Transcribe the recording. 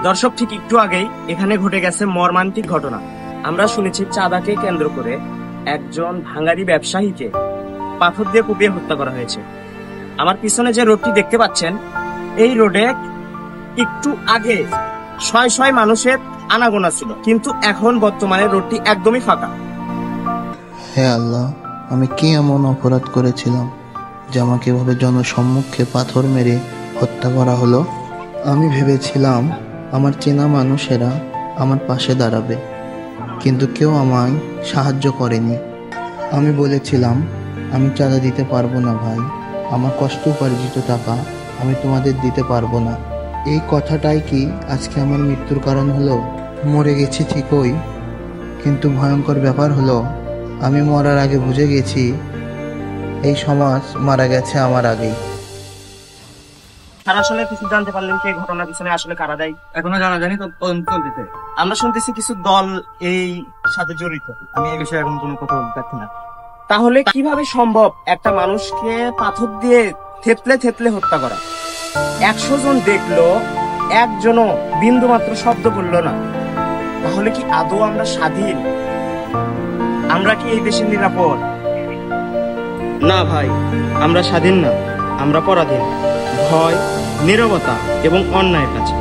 দর্শক, ঠিক একটু আগেই এখানে ঘটে গেছে মর্মান্তিক ঘটনা। আমরা শুনেছি চাঁদাকে কেন্দ্র করে একজন ভাঙারি ব্যবসায়ীকে পাথর দিয়ে কুপিয়ে হত্যা করা হয়েছে। আমার পিছনে যে রোডটি দেখতে পাচ্ছেন, এই রোডে একটু আগে শয় শয় মানুষের আনাগোনা ছিল, কিন্তু এখন বর্তমানে রোডটি একদমই ফাঁকা। হে আল্লাহ, আমি কি এমন অপরাধ করেছিলাম যে আমাকে এভাবে জনসম্মুখে পাথর মেরে হত্যা করা হলো? আমি ভেবেছিলাম আমার চেনা মানুষেরা আমার পাশে দাঁড়াবে, কিন্তু কেউ আমায় সাহায্য করেনি। আমি বলেছিলাম আমি চাঁদা দিতে পারবো না ভাই, আমার কষ্ট উপার্জিত টাকা আমি তোমাদের দিতে পারবো না। এই কথাটাই কি আজকে আমার মৃত্যুর কারণ হলো? মরে গেছি ঠিকই, কিন্তু ভয়ঙ্কর ব্যাপার হলো আমি মরার আগে বুঝে গেছি এই সমাজ মারা গেছে আমার আগেই। তারা আসলে কিছু জানতে পারলেন কি এই ঘটনার পিছনে আসলে কারা দায়ী? এখনো জানা জানি তো, তদন্ত চলতেছে। আমরা শুনতেছি কিছু দল এই সাথে জড়িত। আমি এই বিষয়ে এখন কোনো কথা বলতে পারছি না। তাহলে কিভাবে সম্ভব একটা মানুষকে পাথর দিয়ে থেতলে থেতলে হত্যা করা? 100 জন দেখলো, একজনও বিন্দু মাত্র শব্দ করলো না। তাহলে কি আদৌ আমরা স্বাধীন? আমরা কি এই দেশের নিরাপদ? না ভাই, আমরা স্বাধীন না, আমরা পরাধীন। ভয়, নীরবতা এবং অন্যায়ের কাছে।